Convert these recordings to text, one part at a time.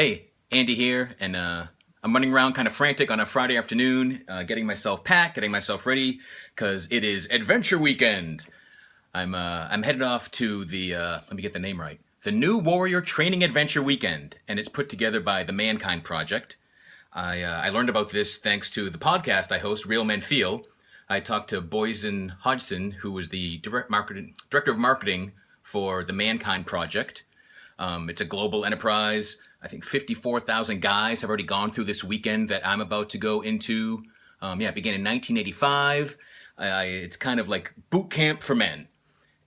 Hey, Andy here, and I'm running around kind of frantic on a Friday afternoon, getting myself packed, getting myself ready, because it is adventure weekend. I'm headed off to the let me get the name right, the New Warrior Training Adventure Weekend, and it's put together by the Mankind Project. I learned about this thanks to the podcast I host, Real Men Feel. I talked to Boysen Hodgson, who was the director of marketing for the Mankind Project. It's a global enterprise. I think 54,000 guys have already gone through this weekend that I'm about to go into. It began in 1985. It's kind of like boot camp for men.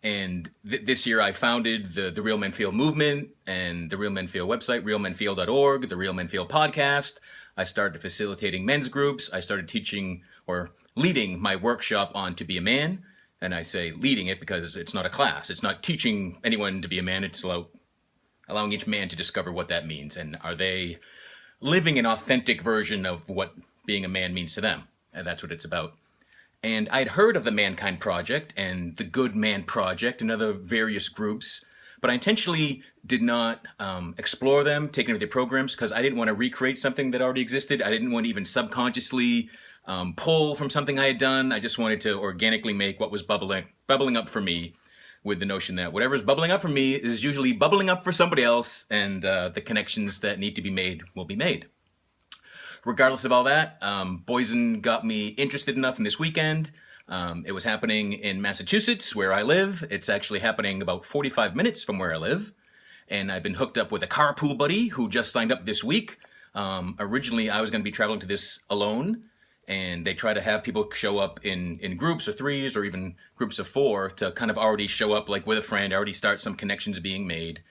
And this year I founded the Real Men Feel movement and the Real Men Feel website, realmenfeel.org, the Real Men Feel podcast. I started facilitating men's groups. I started teaching or leading my workshop on To Be a Man. And I say leading it because it's not a class. It's not teaching anyone to be a man. It's allowing each man to discover what that means. And are they living an authentic version of what being a man means to them? And that's what it's about. And I'd heard of the Mankind Project and the Good Man Project and other various groups, but I intentionally did not explore them, take any of their programs, because I didn't want to recreate something that already existed. I didn't want to even subconsciously pull from something I had done. I just wanted to organically make what was bubbling up for me, with the notion that whatever's bubbling up for me is usually bubbling up for somebody else, and the connections that need to be made will be made. Regardless of all that, Boysen got me interested enough in this weekend. It was happening in Massachusetts, where I live. It's actually happening about 45 minutes from where I live. And I've been hooked up with a carpool buddy who just signed up this week. Originally, I was going to be traveling to this alone, and they try to have people show up in groups of threes or even groups of four to kind of already show up like with a friend, already start some connections being made.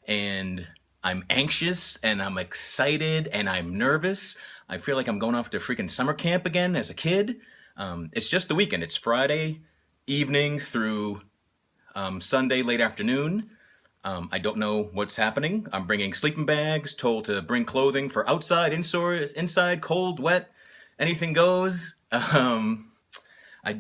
And I'm anxious and I'm excited and I'm nervous. I feel like I'm going off to freaking summer camp again as a kid. It's just the weekend. It's Friday evening through Sunday late afternoon. I don't know what's happening. I'm bringing sleeping bags, told to bring clothing for outside, inside, cold, wet. Anything goes. I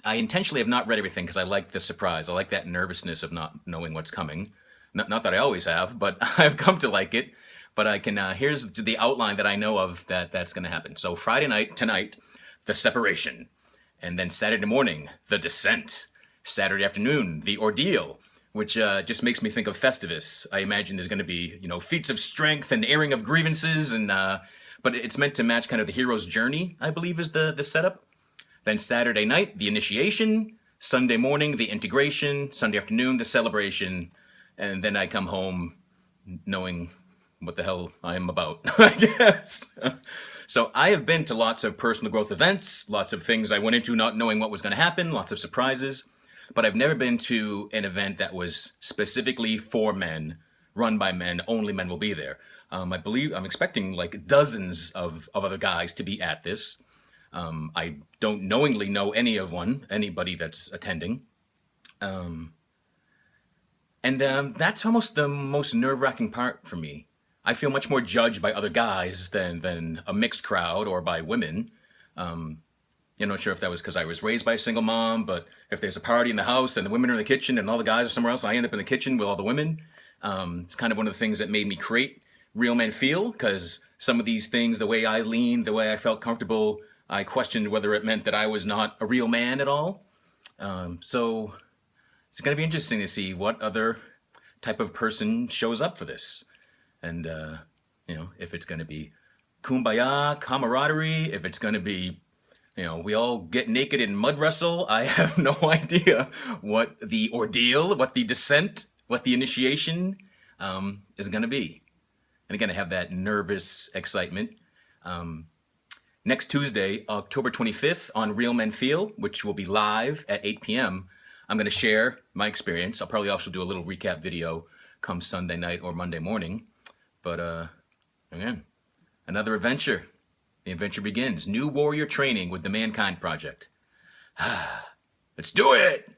intentionally have not read everything because I like the surprise. I like that nervousness of not knowing what's coming. Not that I always have, but I've come to like it. But I can, here's the outline that I know of that's going to happen. So Friday night, tonight, the separation. And then Saturday morning, the descent. Saturday afternoon, the ordeal, which just makes me think of Festivus. I imagine there's going to be, feats of strength and airing of grievances and... but it's meant to match kind of the hero's journey, I believe, is the setup. Then Saturday night, the initiation. Sunday morning, the integration. Sunday afternoon, the celebration. And then I come home knowing what the hell I am about, I guess. So I have been to lots of personal growth events, lots of things I went into not knowing what was going to happen, lots of surprises. But I've never been to an event that was specifically for men, run by men, only men will be there. I believe I'm expecting like dozens of other guys to be at this. I don't knowingly know anybody that's attending. And that's almost the most nerve-wracking part for me. I feel much more judged by other guys than a mixed crowd or by women. Not sure if that was because I was raised by a single mom, but if there's a party in the house and the women are in the kitchen and all the guys are somewhere else, and I end up in the kitchen with all the women. It's kind of one of the things that made me create Real Men Feel, because some of these things, the way I leaned, the way I felt comfortable, I questioned whether it meant that I was not a real man at all. So it's going to be interesting to see what other type of person shows up for this. And, if it's going to be kumbaya, camaraderie, if it's going to be, we all get naked and mud wrestle. I have no idea what the ordeal, what the descent, what the initiation is going to be. And again, I have that nervous excitement. Next Tuesday, October 25th, on Real Men Feel, which will be live at 8 p.m., I'm going to share my experience. I'll probably also do a little recap video come Sunday night or Monday morning. But again, another adventure. The adventure begins. New Warrior Training with the Mankind Project. Let's do it!